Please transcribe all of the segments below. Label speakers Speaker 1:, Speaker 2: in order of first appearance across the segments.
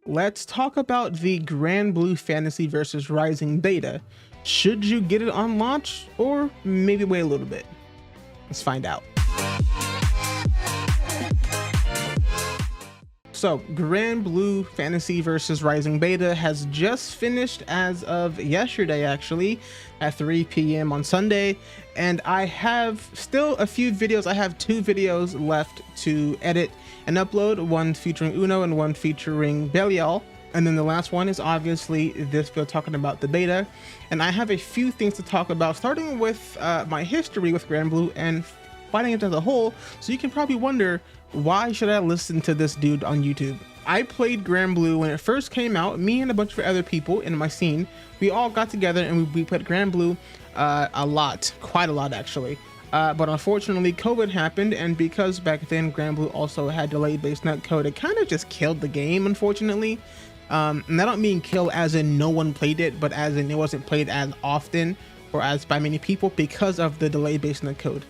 Speaker 1: let's talk about the Granblue Fantasy Versus Rising beta. Should you get it on launch, or maybe wait a little bit? Let's find out. So, Granblue Fantasy Versus Rising beta has just finished as of yesterday, actually, at 3 p.m. on Sunday, and I have still a few videos. I have 2 videos left to edit and upload, one featuring Uno and one featuring Belial. And then the last one is obviously this video talking about the beta. And I have a few things to talk about, starting with my history with Granblue and fighting it as a whole. So you can probably wonder, why should I listen to this dude on YouTube? I played Granblue when it first came out. Me and a bunch of other people in my scene, we all got together and we played Granblue a lot, quite a lot actually. But unfortunately, COVID happened, and because back then Granblue also had delayed base netcode, it kind of just killed the game, unfortunately. And I don't mean kill as in no one played it, but as in it wasn't played as often or as by many people because of the delayed base netcode.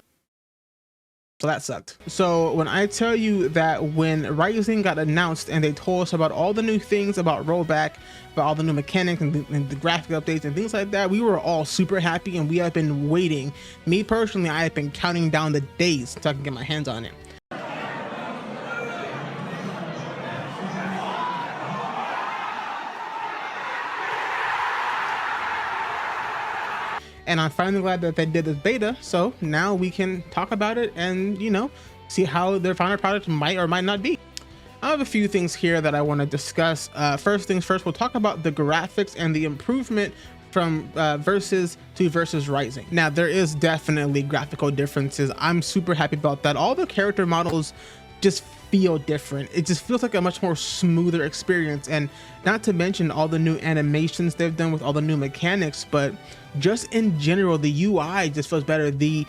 Speaker 1: So that sucked. So when I tell you that when Rising got announced and they told us about all the new things about rollback, about all the new mechanics and the graphic updates and things like that, we were all super happy, and we have been waiting. Me personally, I have been counting down the days so I can get my hands on it. And I'm finally glad that they did this beta, so now we can talk about it and, you know, see how their final product might or might not be. I have a few things here that I want to discuss. First things first, we'll talk about the graphics and the improvement from Versus to Versus Rising. Now, there is definitely graphical differences. I'm super happy about that. All the character models just feel different. It just feels like a much more smoother experience, and not to mention all the new animations they've done with all the new mechanics, but just in general, the UI just feels better. The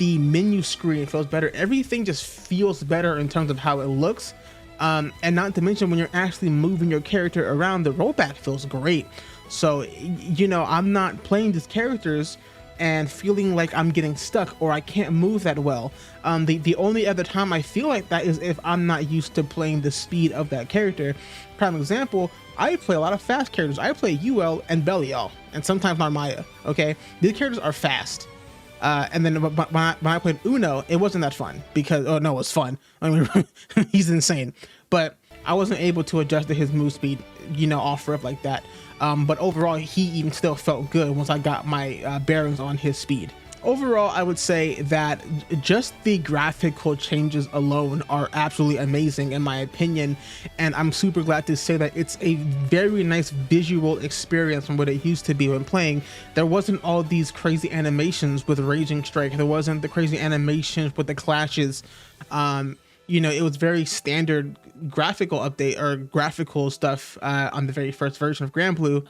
Speaker 1: menu screen feels better. Everything just feels better in terms of how it looks. And not to mention, when you're actually moving your character around, the rollback feels great. So, you know, I'm not playing these characters and feeling like I'm getting stuck or I can't move that well. The only other time I feel like that is if I'm not used to playing the speed of that character. Prime example, I play a lot of fast characters. I play UL and Belial, and sometimes Narmaya, okay? These characters are fast. And then when I played Uno, it wasn't that fun because, oh no, it was fun. I mean, he's insane. But I wasn't able to adjust to his move speed, you know, off rip like that. But overall, he even still felt good once I got my bearings on his speed. Overall, I would say that just the graphical changes alone are absolutely amazing in my opinion, and I'm super glad to say that it's a very nice visual experience from what it used to be when playing. There wasn't all these crazy animations with Raging Strike. There wasn't the crazy animations with the clashes. You know, it was very standard graphical update or graphical stuff on the very first version of Granblue,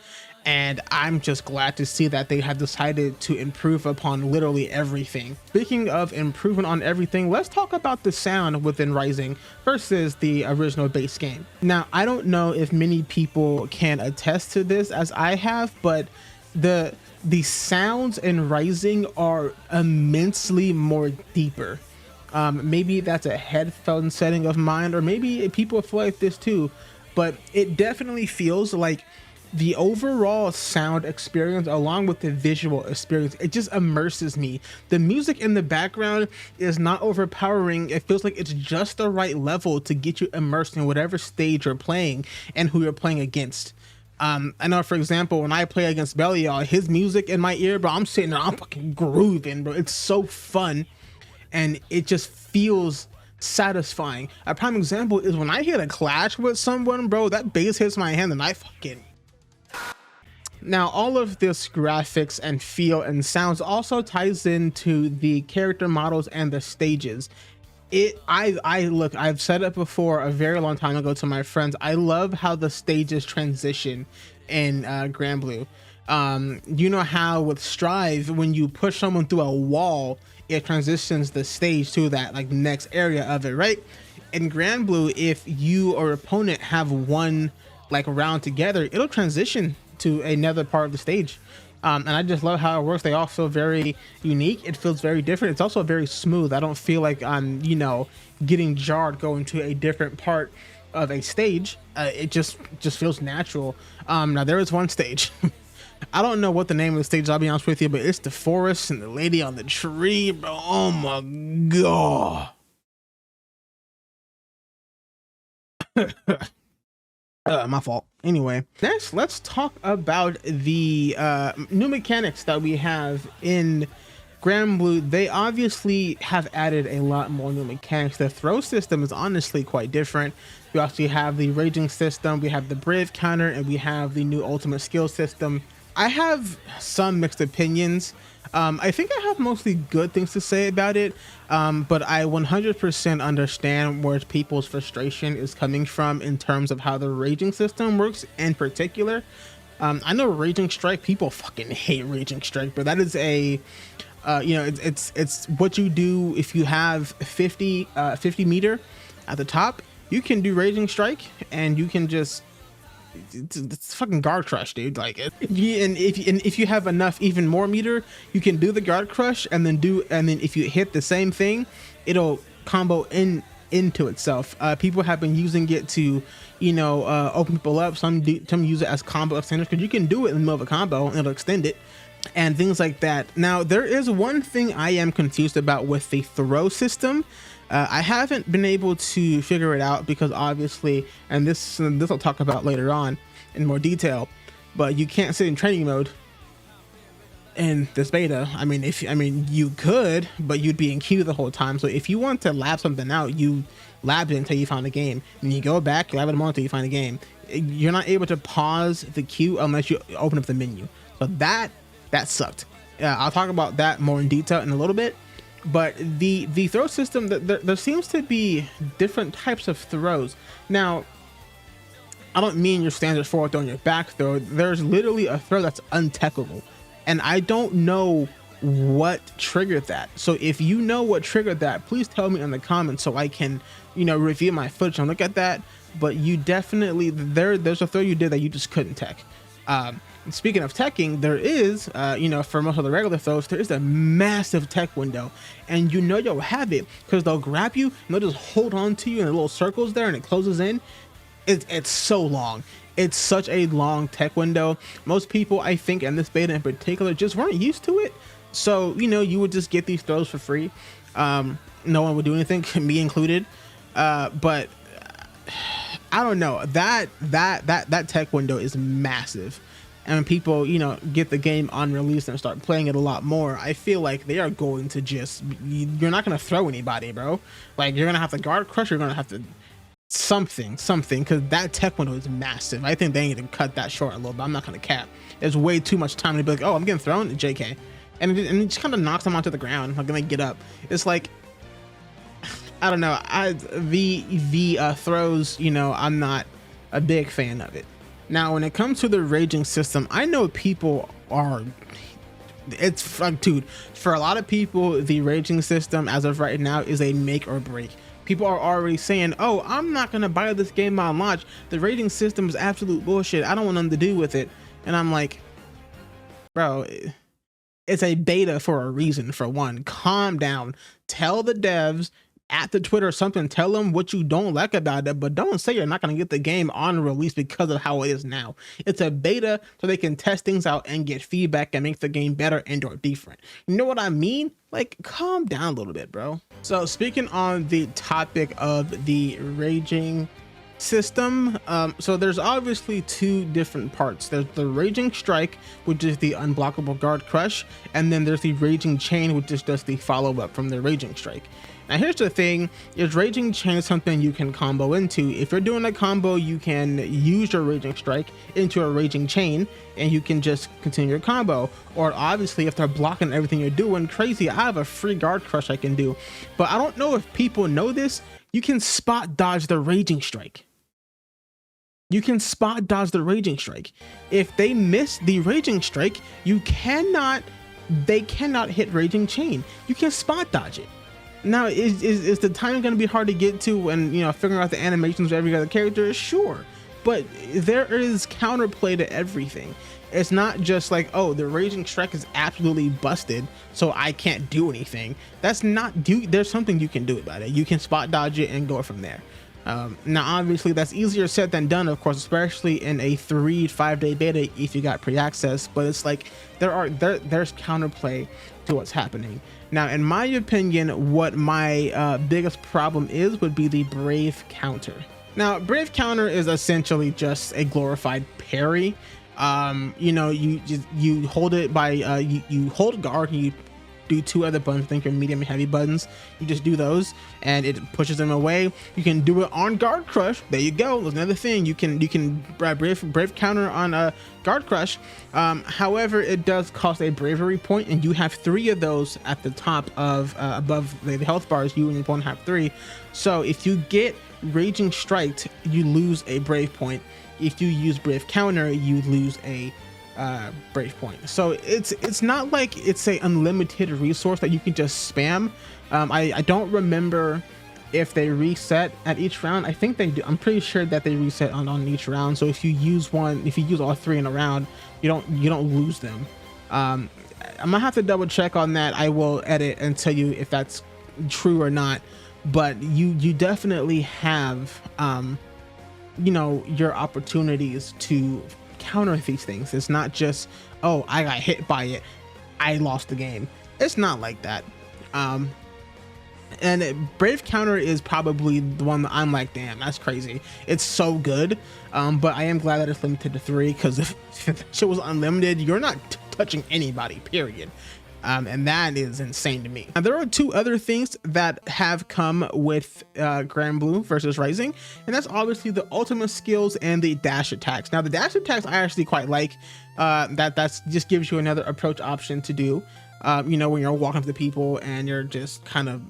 Speaker 1: and I'm just glad to see that they have decided to improve upon literally everything. Speaking of improvement on everything, let's talk about the sound within Rising versus the original base game. Now, I don't know if many people can attest to this as I have, but the sounds in Rising are immensely more deeper. Maybe that's a headphone setting of mine, or maybe people feel like this too, but it definitely feels like the overall sound experience along with the visual experience, it just immerses me. The music in the background is not overpowering. It feels like it's just the right level to get you immersed in whatever stage you're playing and who you're playing against. I know, for example, when I play against Belial, his music in my ear, bro, I'm sitting there, I'm fucking grooving, bro. It's so fun. And it just feels satisfying. A prime example is when I hit a clash with someone, bro, that bass hits my hand and I fucking... Now, all of this graphics and feel and sounds also ties into the character models and the stages. Look, I've said it before a very long time ago to my friends, I love how the stages transition in Granblue. You know how with Strive, when you push someone through a wall, it transitions the stage to that like next area of it, right? In Granblue, if you or opponent have one like round together, it'll transition to another part of the stage. And I just love how it works. They all feel very unique. It feels very different. It's also very smooth. I don't feel like I'm, you know, getting jarred going to a different part of a stage, it just feels natural. Now there is one stage. I don't know what the name of the stage is, I'll be honest with you, but it's the forest and the lady on the tree, bro. Oh my god. My fault. Anyway, next, let's talk about the new mechanics that we have in Granblue. They obviously have added a lot more new mechanics. The throw system is honestly quite different. We also have the raging system, we have the brave counter, and we have the new ultimate skill system. I have some mixed opinions. I think I have mostly good things to say about it, but I 100% understand where people's frustration is coming from in terms of how the raging system works in particular. I know Raging Strike, people fucking hate Raging Strike, but that is a it's what you do if you have 50 meter at the top. You can do Raging Strike and you can just it's fucking guard crush, dude. Like if you have enough even more meter, you can do the guard crush and then if you hit the same thing, it'll combo into itself. People have been using it to open people up. Some use it as combo extenders because you can do it in the middle of a combo and it'll extend it and things like that. Now there is one thing I am confused about with the throw system. I haven't been able to figure it out because obviously, and this I'll talk about later on in more detail, but you can't sit in training mode in this beta. I mean, you could, but you'd be in queue the whole time. So if you want to lab something out, you lab it until you find a game, and you go back, lab it more until you find a game. You're not able to pause the queue unless you open up the menu. So that sucked. I'll talk about that more in detail in a little bit. But the throw system, there seems to be different types of throws. Now, I don't mean your standard forward throw and your back throw. There's literally a throw that's untechable, and I don't know what triggered that. So if you know what triggered that, please tell me in the comments so I can review my footage and look at that. But you definitely, there's a throw you did that you just couldn't tech. Speaking of teching, there is, for most of the regular throws, there is a massive tech window, and you'll have it because they'll grab you and they'll just hold on to you in the little circles there, and it closes in. It's so long. It's such a long tech window. Most people, I think, in this beta in particular, just weren't used to it. So you would just get these throws for free. No one would do anything, me included. But I don't know. That tech window is massive. And when people, get the game on release and start playing it a lot more, I feel like they are going to you're not going to throw anybody, bro. Like, you're going to have to guard crush, you're going to have to something, because that tech window is massive. I think they need to cut that short a little bit. I'm not going to cap. There's way too much time to be like, oh, I'm getting thrown, JK. And it just kind of knocks them onto the ground. Like, when they get up, it's like, I don't know. The throws, I'm not a big fan of it. Now, when it comes to the raging system, I know people are, dude, for a lot of people, the raging system as of right now is a make or break. People are already saying, oh, I'm not going to buy this game on launch. The raging system is absolute bullshit. I don't want nothing to do with it. And I'm like, bro, it's a beta for a reason. For one, calm down. Tell the devs at the Twitter or something, tell them what you don't like about it, but don't say you're not going to get the game on release because of how it is now. It's a beta so they can test things out and get feedback and make the game better and or different. You know what I mean? Like, calm down a little bit, bro. So speaking on the topic of the raging system, so there's obviously two different parts. There's the Raging Strike, which is the unblockable guard crush, and then there's the Raging Chain, which is just the follow-up from the Raging Strike. Now here's the thing, is Raging Chain something you can combo into. If you're doing a combo, you can use your Raging Strike into a Raging Chain and you can just continue your combo. Or obviously if they're blocking everything you're doing, crazy, I have a free guard crush I can do. But I don't know if people know this, you can spot dodge the Raging Strike. You can spot dodge the Raging Strike. If they miss the Raging Strike, they cannot hit Raging Chain. You can spot dodge it. Now, is the time going to be hard to get to when, figuring out the animations of every other character? Sure. But there is counterplay to everything. It's not just like, oh, the Raging Strike is absolutely busted, so I can't do anything. That's not, there's something you can do about it. You can spot dodge it and go from there. Now, obviously, that's easier said than done, of course, especially in a 3-5 day beta if you got pre-access. But it's like there's counterplay to what's happening. Now, in my opinion, what my biggest problem is would be the Brave counter. Now, Brave counter is essentially just a glorified parry. You know, you hold it by you hold guard and you do two other buttons. I think your medium and heavy buttons. You just do those and it pushes them away. You can do it on guard crush. There you go. There's another thing. You can brave counter on a guard crush. However, it does cost a bravery point, and you have 3 of those at the top of above the health bars. You and your opponent have 3. So if you get raging striked, you lose a brave point. If you use brave counter, you lose a brave point. So it's not like it's a unlimited resource that you can just spam. I don't remember if they reset at each round. I think they do. I'm pretty sure that they reset on each round. So if you use all 3 in a round, you don't lose them. I'm gonna have to double check on that. I will edit and tell you if that's true or not. But you definitely have you know, your opportunities to counter these things. It's not just, oh, I got hit by it, I lost the game. It's not like that. And Brave counter is probably the one that I'm like, damn, that's crazy. It's so good. But I am glad that it's limited to 3, because if that shit was unlimited, you're not touching anybody, period. And that is insane to me. Now, there are 2 other things that have come with Granblue Versus Rising, and that's obviously the ultimate skills and the dash attacks. Now, the dash attacks I actually quite like. That's just gives you another approach option to do. You know, when you're walking up to people and you're just kind of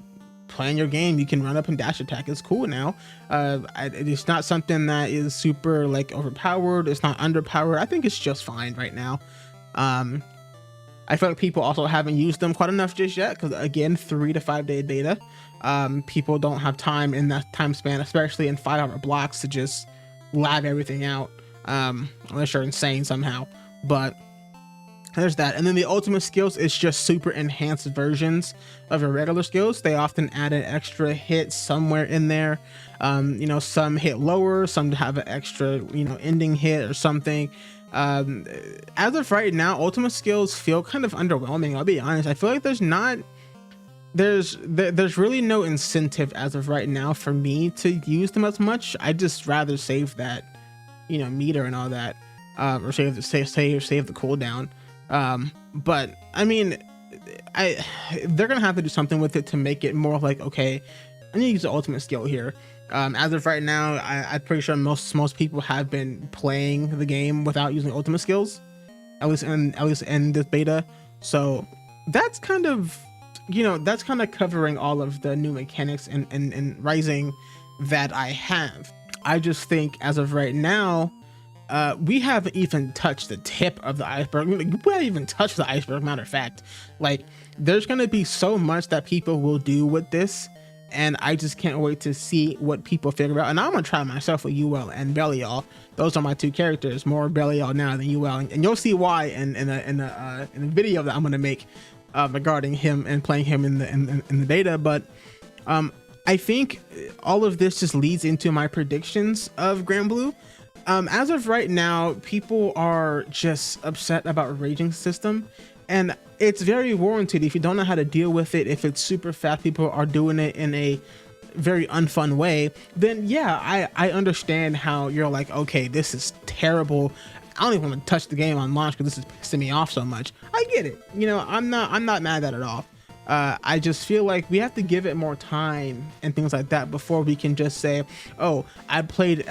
Speaker 1: playing your game, you can run up and dash attack. It's cool now. It's not something that is super like overpowered. It's not underpowered. I think it's just fine right now. I feel like people also haven't used them quite enough just yet, because again, 3 to 5 day beta. People don't have time in that time span, especially in 5-hour blocks, to just lag everything out, unless you're insane somehow. But there's that. And then the ultimate skills is just super enhanced versions of your regular skills. They often add an extra hit somewhere in there. You know, some hit lower, some have an extra, you know, ending hit or something. As of right now, ultimate skills feel kind of underwhelming. I'll be honest. I feel like there's really no incentive as of right now for me to use them as much. I just rather save that, you know, meter and all that, or save the cooldown. But I mean, they're gonna have to do something with it to make it more like, okay, I need to use the ultimate skill here. As of right now, I'm pretty sure most people have been playing the game without using ultimate skills, at least in this beta. So that's kind of, you know, that's kind of covering all of the new mechanics in Rising that I have. I just think as of right now, we haven't even touched the tip of the iceberg. We haven't even touched the iceberg, matter of fact. Like, there's gonna be so much that people will do with this, and I just can't wait to see what people figure out. And I'm gonna try myself with UL and Belial. Those are my 2 characters. More Belial now than UL, and you'll see why in the video that I'm gonna make regarding him and playing him in the beta. But I think all of this just leads into my predictions of Granblue. As of right now, people are just upset about raging system, and it's very warranted. If you don't know how to deal with it, if it's super fast, people are doing it in a very unfun way, then yeah, I understand how you're like, okay, this is terrible. I don't even want to touch the game on launch because this is pissing me off so much. I get it. You know, I'm not mad at it at all. I just feel like we have to give it more time and things like that before we can just say, oh, I played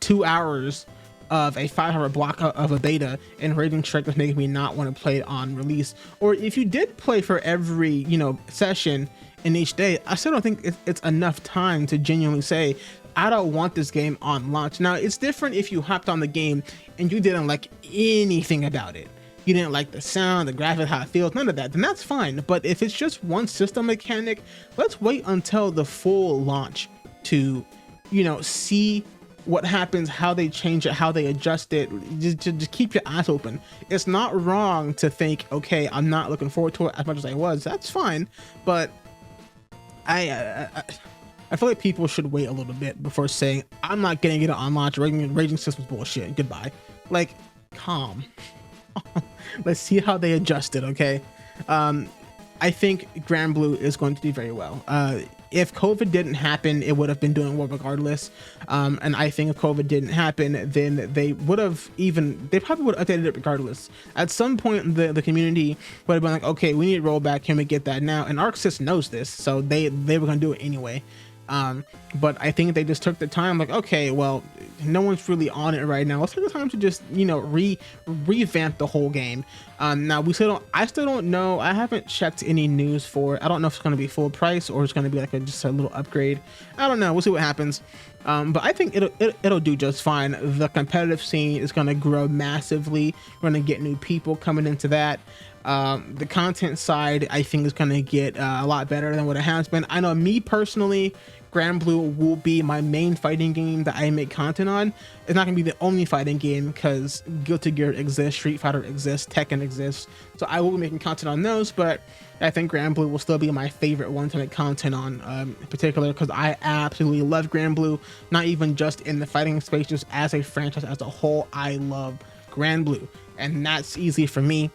Speaker 1: 2 hours of a 5-hour block of a beta and raging strike was making me not want to play it on release. Or if you did play for every, you know, session in each day, I still don't think it's enough time to genuinely say, I don't want this game on launch. Now, it's different if you hopped on the game and you didn't like anything about it. You didn't like the sound, the graphics, how it feels, none of that, then that's fine. But if it's just one system mechanic, let's wait until the full launch to, you know, see what happens, how they change it, how they adjust it. Just keep your eyes open. It's not wrong to think, okay, I'm not looking forward to it as much as I was. That's fine. But I I feel like people should wait a little bit before saying, I'm not getting it on launch, raging system's bullshit, goodbye. Like, calm. Let's see how they adjust it, okay? I think Granblue is going to do very well. If COVID didn't happen, it would have been doing well regardless. And I think if COVID didn't happen, then they probably would have updated it regardless. At some point, the community would have been like, okay, we need rollback. Can we get that now? And ArcSys knows this, so they were going to do it anyway. But I think they just took the time, like, okay, well, no one's really on it right now. Let's take the time to just, you know, revamp the whole game. Now I still don't know. I haven't checked any news for it. I don't know if it's going to be full price or it's going to be like just a little upgrade. I don't know. We'll see what happens. But I think it'll do just fine. The competitive scene is going to grow massively. We're going to get new people coming into that. The content side, I think, is going to get a lot better than what it has been. I know, me personally, Granblue will be my main fighting game that I make content on. It's not going to be the only fighting game because Guilty Gear exists, Street Fighter exists, Tekken exists. So I will be making content on those, but I think Granblue will still be my favorite one to make content on, in particular, because I absolutely love Granblue. Not even just in the fighting space, just as a franchise as a whole, I love Granblue. And that's easy for me.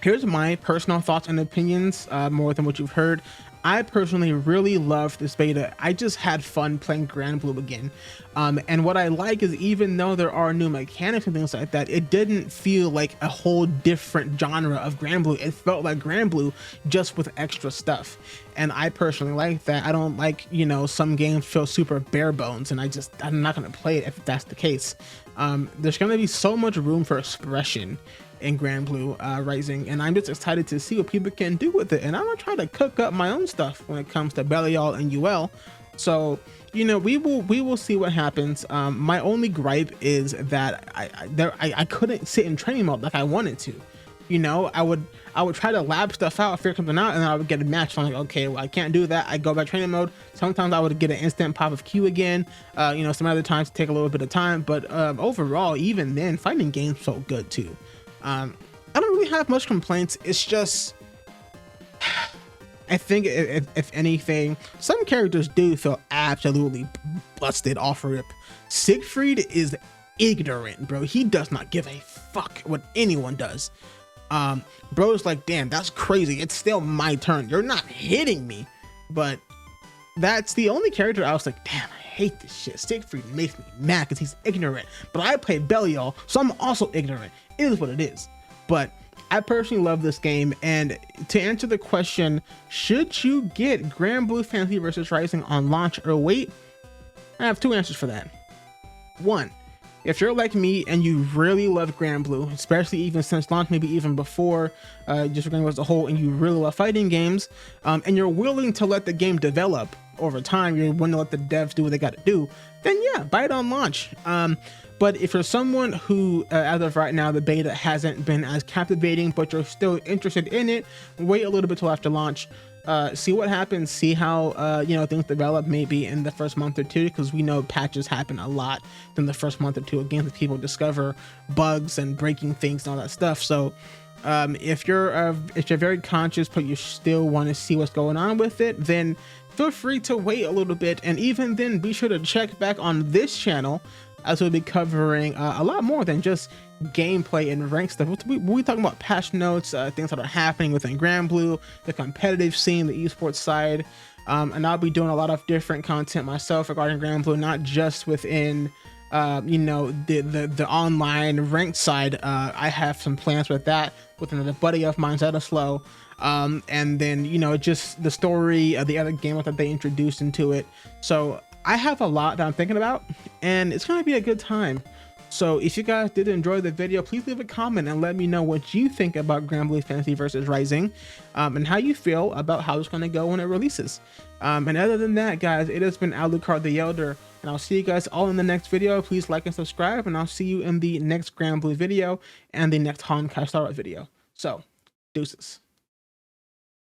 Speaker 1: Here's my personal thoughts and opinions, more than what you've heard. I personally really love this beta. I just had fun playing Granblue again. And what I like is, even though there are new mechanics and things like that, it didn't feel like a whole different genre of Granblue. It felt like Granblue, just with extra stuff. And I personally like that. I don't like, you know, some games feel super bare bones, and I'm not going to play it if that's the case. There's going to be so much room for expression in Granblue Rising, and I'm just excited to see what people can do with it. And I'm gonna try to cook up my own stuff when it comes to Belial and UL. So, you know, we will see what happens. My only gripe is that I couldn't sit in training mode like I wanted to. You know, I would try to lab stuff out, figure something out, and then I would get a match. So I'm like, okay, well, I can't do that. I go back training mode. Sometimes I would get an instant pop of Q again. You know, some other times take a little bit of time, but overall, even then, fighting games felt good too. I don't really have much complaints. It's just, I think if anything, some characters do feel absolutely busted off rip. Siegfried is ignorant, bro. He does not give a fuck what anyone does. Bro's like, damn, that's crazy. It's still my turn. You're not hitting me. But that's the only character I was like, damn, I hate this shit. Siegfried makes me mad because he's ignorant. But I play Belial, so I'm also ignorant. It is what it is. But I personally love this game. And to answer the question, should you get Granblue Fantasy Versus Rising on launch or wait? I have two answers for that. One, if you're like me and you really love Granblue, especially even since launch, maybe even before, just Granblue as a whole, and you really love fighting games, and you're willing to let the game develop over time, you're willing to let the devs do what they got to do, then yeah, buy it on launch. But if you're someone who, as of right now, the beta hasn't been as captivating, but you're still interested in it, wait a little bit till after launch. See what happens, see how you know, things develop maybe in the first month or two, because we know patches happen a lot in the first month or two, again, that people discover bugs and breaking things and all that stuff. So if you're very conscious but you still want to see what's going on with it, then feel free to wait a little bit. And even then, be sure to check back on this channel, as we'll be covering a lot more than just gameplay and rank stuff. We'll be talking about patch notes, things that are happening within Granblue, the competitive scene, the esports side, and I'll be doing a lot of different content myself regarding Granblue, not just within you know, the online ranked side. I have some plans with that with another buddy of mine, Zetaslow. And then, you know, just the story of the other game that they introduced into it. So I have a lot that I'm thinking about, and it's going to be a good time. So if you guys did enjoy the video, please leave a comment and let me know what you think about Granblue Fantasy Versus Rising, and how you feel about how it's going to go when it releases. And other than that, guys, it has been Alucard the Elder, and I'll see you guys all in the next video. Please like and subscribe, and I'll see you in the next Granblue video and the next Honkai Star Rail video. So, deuces.